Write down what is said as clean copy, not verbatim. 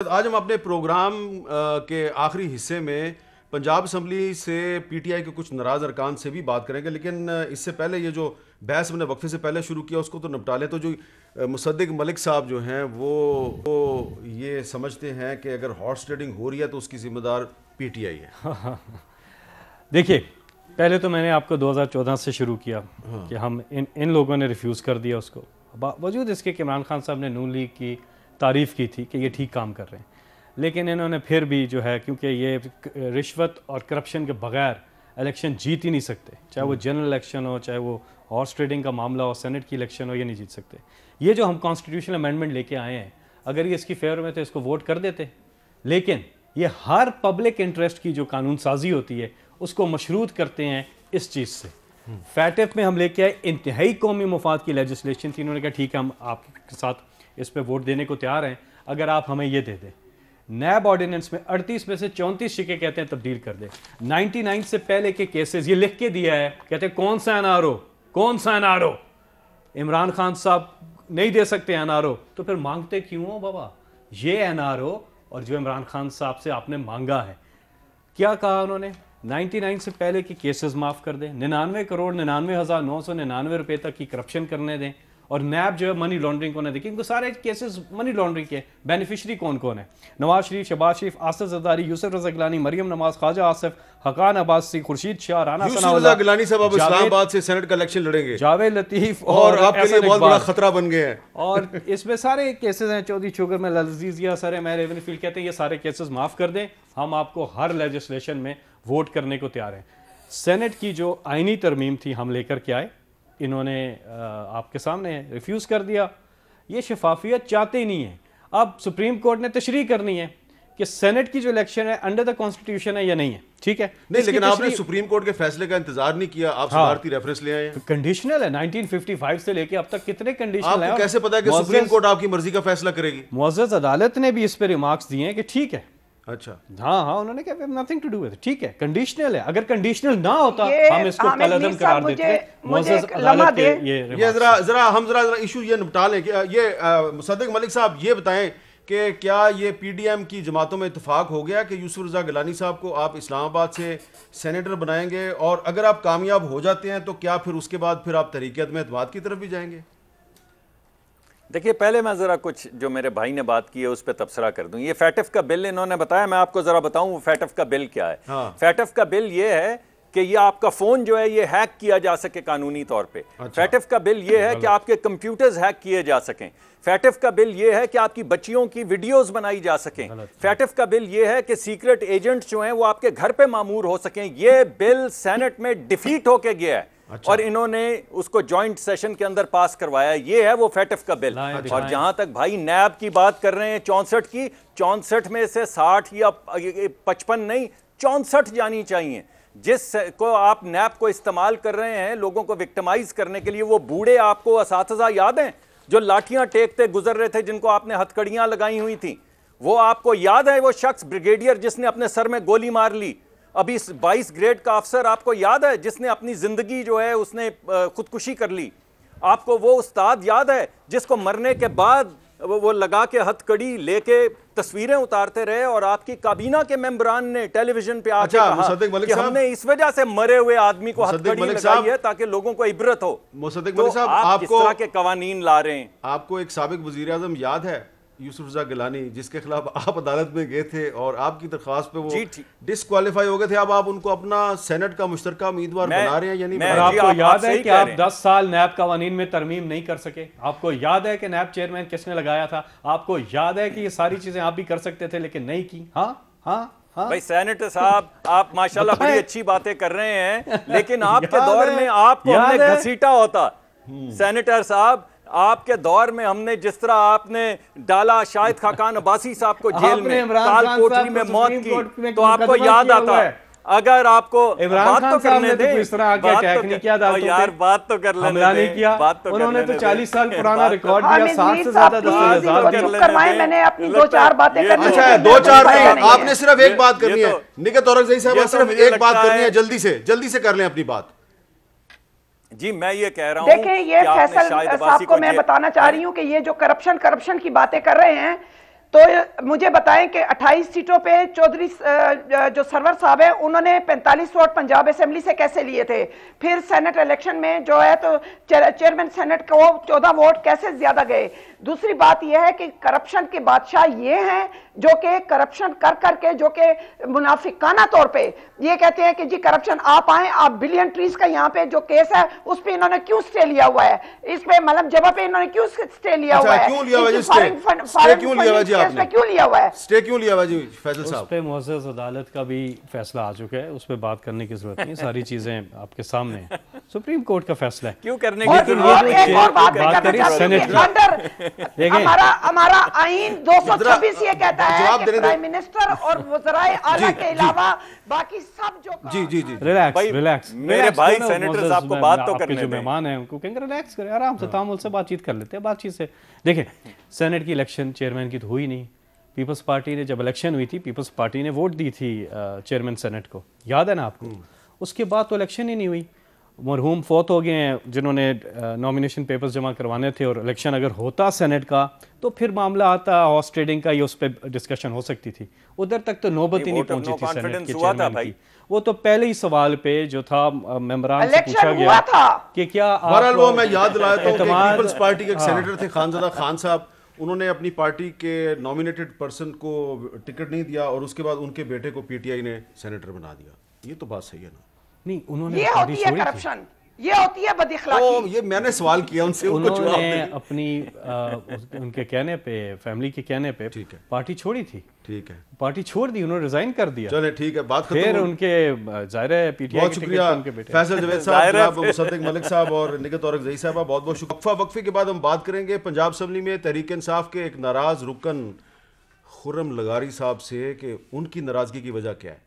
آج ہم اپنے پروگرام کے آخری حصے میں پنجاب اسمبلی سے پی ٹی آئی کے کچھ ناراض ارکان سے بھی بات کریں گے، لیکن اس سے پہلے یہ جو بحث ہم نے وقفے سے پہلے شروع کیا اس کو تو نپٹا لیں۔ تو جو مصدق ملک صاحب جو ہیں وہ یہ سمجھتے ہیں کہ اگر ہارس ٹریڈنگ ہو رہی ہے تو اس کی ذمہ دار پی ٹی آئی ہے۔ دیکھیے، پہلے تو میں نے آپ کو 2014 سے شروع کیا کہ ہم ان لوگوں نے ریفیوز کر دیا اس کو، باوجود اس کے کہ عمران خان صاحب نے نون لیگ کی تعریف کی تھی کہ یہ ٹھیک کام کر رہے ہیں، لیکن انہوں نے پھر بھی جو ہے کیونکہ یہ رشوت اور کرپشن کے بغیر الیکشن جیت ہی نہیں سکتے، چاہے وہ جنرل الیکشن ہو، چاہے وہ ہارس ٹریڈنگ کا معاملہ ہو، سینٹ کی الیکشن ہو، یہ نہیں جیت سکتے۔ یہ جو ہم کانسٹیٹیوشنل امینڈمنٹ لے کے آئے ہیں، اگر یہ اس کی فیور میں تو اس کو ووٹ کر دیتے، لیکن یہ ہر پبلک انٹرسٹ کی جو قانون سازی ہوتی ہے اس کو مشروط کرتے ہیں اس چیز سے۔ فیٹف میں ہم لے کے آئے انتہائی قومی مفاد کی لیجسلیشن تھی، انہوں نے کہا ٹھیک ہے ہم آپ کے ساتھ اس پہ ووٹ دینے کو تیار ہیں اگر آپ ہمیں یہ دے دیں۔ نیب آرڈیننس میں 38 میں سے 34 شکے کہتے ہیں تبدیل کر دیں۔ 99 سے پہلے کے کیسز یہ لکھ کے دیا ہے، کہتے ہیں کون سا N R O Imran Khan صاحب نہیں دے سکتے این آر او، تو پھر مانگتے کیوں ہو بابا؟ یہ این آر او اور جو عمران خان صاحب سے آپ نے مانگا ہے، کیا کہا انہوں نے؟ 99 سے پہلے کی کیسز معاف کر دیں، 99 کروڑ 99,999 روپے تک کی کرپشن کرنے دیں، اور نیب جو ہے منی لانڈرنگ کو نہ دیکھیں، کیونکہ سارے کیسز منی لانڈرنگ کے بینیفیشری کون کون ہیں؟ نواز شریف، شہباز شریف، آصف زرداری، یوسف رضا گیلانی، مریم نواز، خواجہ آصف، حقان عباسی، خورشید شاہ، رانا ثناء اللہ، یوسف رضا گیلانی صاحب اب اسلام آباد سے سینٹ کا الیکشن لڑیں گے، جاوید لطیف، اور آپ کے لیے بہت بڑا خطرہ بن گئے ہیں۔ اور اس میں سارے کیسز ہیں، چودھری چوگر میں لذیذیہ سر میں ریون فیلڈ کہتے ہیں یہ سارے کیسز معاف کر دیں، ہم آپ کو ہر لیجسلیشن میں ووٹ کرنے کو تیار ہیں۔ سینٹ کی جو آئینی ترمیم تھی ہم لے کر کے آئے، انہوں نے آپ کے سامنے ریفیوز کر دیا۔ یہ شفافیت چاہتے ہی نہیں ہیں۔ اب سپریم کورٹ نے تشریح کرنی ہے کہ سینٹ کی جو الیکشن ہے انڈر دا کانسٹیٹیوشن ہے یا نہیں ہے، ٹھیک ہے؟ نہیں، لیکن آپ نے سپریم کورٹ کے فیصلے کا انتظار نہیں کیا، آپ صدارتی ریفرنس لے آئے ہیں۔ کنڈیشنل ہے، 1955 سے لے کے اب تک کتنے کنڈیشنل ہیں؟ آپ کو کیسے پتا ہے کہ سپریم کورٹ آپ کی مرضی کا فیصلہ کرے گی؟ معزز عدالت نے بھی اس پہ ریمارکس دیے ہیں کہ ٹھیک ہے، اچھا ہاں انہوں نے کہا نتھنگ ٹو ڈو وتھ، ٹھیک ہے، کنڈیشنل ہے۔ اگر کنڈیشنل نہ ہوتا ہم اس کو کالعدم قرار دیتے۔ معزز عدالت کے یہ ذرا ایشو یہ نپٹا لیں کہ یہ مصدق ملک صاحب یہ بتائیں کہ کیا یہ پی ڈی ایم کی جماعتوں میں اتفاق ہو گیا کہ یوسف رضا گیلانی صاحب کو آپ اسلام آباد سے سینیٹر بنائیں گے، اور اگر آپ کامیاب ہو جاتے ہیں تو کیا پھر اس کے بعد پھر آپ تحریک عدم اعتماد کی طرف بھی جائیں گے؟ دیکھیے، پہلے میں ذرا کچھ جو میرے بھائی نے بات کی ہے اس پہ تبصرہ کر دوں۔ یہ فیٹف کا بل انہوں نے بتایا، میں آپ کو ذرا بتاؤں وہ فیٹف کا بل کیا ہے۔ فیٹف کا بل یہ ہے کہ یہ آپ کا فون جو ہے یہ ہیک کیا جا سکے قانونی طور پہ۔ فیٹف کا بل یہ ہے کہ آپ کے کمپیوٹرز ہیک کیے جا سکیں۔ فیٹف کا بل یہ ہے کہ آپ کی بچیوں کی ویڈیوز بنائی جا سکیں۔ فیٹف کا بل یہ ہے کہ سیکرٹ ایجنٹ جو ہیں وہ آپ کے گھر پہ مامور ہو سکیں۔ یہ بل سینٹ میں ڈیفیٹ ہو کے گیا ہے اور انہوں نے اس کو جوائنٹ سیشن کے اندر پاس کروایا۔ یہ ہے وہ فیٹف کا بل۔ اور جہاں تک بھائی نیب کی بات کر رہے ہیں 64 کی، 64 میں سے 60 یا 55 نہیں 64 جانی چاہیے۔ جس کو آپ نیب کو استعمال کر رہے ہیں لوگوں کو وکٹمائز کرنے کے لیے، وہ بوڑھے آپ کو اساتذہ یاد ہیں جو لاٹھیاں ٹیکتے گزر رہے تھے، جن کو آپ نے ہتھکڑیاں لگائی ہوئی تھیں؟ وہ آپ کو یاد ہے؟ وہ شخص بریگیڈیئر جس نے اپنے سر میں گولی مار لی، ابھی 22 گریڈ کا افسر آپ کو یاد ہے جس نے اپنی زندگی جو ہے اس نے خودکشی کر لی؟ آپ کو وہ استاد یاد ہے جس کو مرنے کے بعد وہ لگا کے ہتھ کڑی لے کے تصویریں اتارتے رہے اور آپ کی کابینہ کے ممبران نے ٹیلی ویژن پہ آ کے کہا کہ ہم نے اس وجہ سے مرے ہوئے آدمی کو ہتھ کڑی لگائی ہے تاکہ لوگوں کو عبرت ہو؟ مصدق ملک صاحب، آپ کس طرح کے قوانین لا رہے ہیں؟ آپ کو ایک سابق وزیر اعظم یاد ہے یوسف رضا گیلانی، جس کے خلاف آپ عدالت میں گئے تھے اور آپ کی درخواست پہ وہ ڈسکوالیفائی ہو گئے تھے، اب آپ ان کو اپنا سینٹ کا مشترکہ امیدوار بنا رہے ہیں یعنی؟ اور آپ کو یاد ہے کہ آپ 10 سال نیب قوانین میں ترمیم نہیں کر سکے؟ آپ کو یاد ہے کہ نیب چیئرمین کس نے لگایا تھا؟ آپ کو یاد ہے کہ یہ ساری چیزیں آپ بھی کر سکتے تھے لیکن نہیں کی؟ ہاں بھائی سینیٹر صاحب، آپ ماشاءاللہ بڑی اچھی باتیں کر رہے ہیں، لیکن آپ کے دور میں آپ کو ہم نے گھسیٹا ہوتا۔ سینیٹر صاحب، آپ کے دور میں ہم نے جس طرح آپ نے ڈالا شاہد خاقان عباسی صاحب کو جیل میں، کال کوٹری میں موت کی، تو آپ کو یاد آتا۔ اگر آپ کو بات تو کرنے دیں، یار بات تو کر لینے دیں، انہوں نے تو 40 سال پرانا ریکارڈ دیا، 60 سے زیادہ دستاویزات کروائیں۔ میں نے اپنی 2-4 باتیں کرنی ہیں۔ اچھا 2-4 نہیں، آپ نے صرف ایک بات کرنی ہے۔ نکت اورنگزئی صاحب صرف ایک بات کرنی ہے، جلدی سے کر لیں اپنی بات۔ جی میں یہ کہہ رہا ہوں، دیکھیں یہ فیصل صاحب کو میں بتانا چاہ رہی ہوں کہ یہ جو کرپشن کی باتیں کر رہے ہیں، تو مجھے بتائیں کہ 28 سیٹوں پہ چودھری جو سرور صاحب ہیں انہوں نے 45 ووٹ پنجاب اسمبلی سے کیسے لیے تھے؟ پھر سینٹ الیکشن میں جو ہے تو چیئرمین سینٹ کو 14 ووٹ کیسے زیادہ گئے؟ دوسری بات یہ ہے کہ کرپشن کے بادشاہ یہ ہیں جو کہ کرپشن کر کے جو کہ منافقانہ طور پہ یہ کہتے ہیں کہ جی کرپشن آپ آئیں، آپ بلین ٹریز کا یہاں پہ جو کیس ہے اس پہ انہوں نے کیوں سٹے لیا ہوا ہے؟ اس پہ ملم جبہ پہ انہوں نے کیوں سٹے لیا ہوا ہے؟ کیوں لیا ہوا جی سٹے کیوں لیا ہوا جی آپ نے؟ کیوں لیا ہوا ہے سٹے کیوں لیا ہوا جی فیصل صاحب؟ اس پہ معزز عدالت کا بھی فیصلہ آ چکا ہے، اس پہ بات کرنے کی ضرورت نہیں، ساری چیزیں آپ کے سامنے ہیں، سپریم کورٹ کا فیصلہ ہے کیوں کرنے ایک اور بات کری سینٹ کی ہمارا آئین 226 یہ کہتا ہے کہ پرائم منسٹر اور وزرائے اعلیٰ کے علاوہ باقی سب جو جی ریلیکس میرے بھائی سینیٹرز آپ کو بات تو کرنے دیں، جو مہمان ہیں ان کو کہیں گے ریلیکس کریں، آرام سے تعامل سے بات چیت کر لیتے ہیں، بات چیت سے دیکھیں سینٹ کی الیکشن چیئرمین کی تو ہوئی نہیں، پیپلز پارٹی نے جب الیکشن ہوئی تھی پیپلز پارٹی نے ووٹ دی تھی چیئرمین سینٹ کو، یاد ہے نا آپ کو؟ اس کے بعد تو الیکشن ہی نہیں ہوئی، مرحوم فوت ہو گئے ہیں جنہوں نے نامینیشن پیپرز جمع کروانے تھے، اور الیکشن اگر ہوتا سینٹ کا تو پھر معاملہ آتا ہارس ٹریڈنگ کا، یہ اس پہ ڈسکشن ہو سکتی تھی، ادھر تک تو نوبت ہی نہیں پہنچی تھی سینٹ کے چیئرمین کی، وہ تو پہلے ہی سوال پہ جو تھا ممبران سے پوچھا گیا کہ کیا بہرحال وہ میں یاد دلاتا ہوں کہ پیپلز پارٹی کے ایک سینیٹر تھے خانزادہ خان صاحب، انہوں نے اپنی پارٹی کے نامینیٹڈ پرسن کو ٹکٹ نہیں دیا اور اس کے بعد ان کے بیٹے کو پی ٹی آئی نے سینیٹر بنا دیا، یہ تو بات صحیح ہے نا؟ نہیں انہوں نے یہ ہوتی ہے کرپشن، یہ ہوتی ہے بد اخلاقی۔ یہ میں نے سوال کیا ان سے، انہوں نے اپنی ان کے کہنے پہ فیملی کے کہنے پہ پارٹی چھوڑی تھی، ٹھیک ہے پارٹی چھوڑ دی، انہوں نے ریزائن کر دیا، چلے ٹھیک ہے بات ختم، پھر ان کے ظاہر ہے پی ٹی آئی بہت شکریہ فیصل جاوید صاحب، جناب مصدق ملک صاحب اور نگہت اورک زئی صاحبہ، بہت بہت شکریہ۔ وقفے کے بعد ہم بات کریں گے پنجاب اسمبلی میں تحریک انصاف کے ایک ناراض رکن خرم لغاری صاحب سے کہ ان کی ناراضگی کی وجہ کیا ہے۔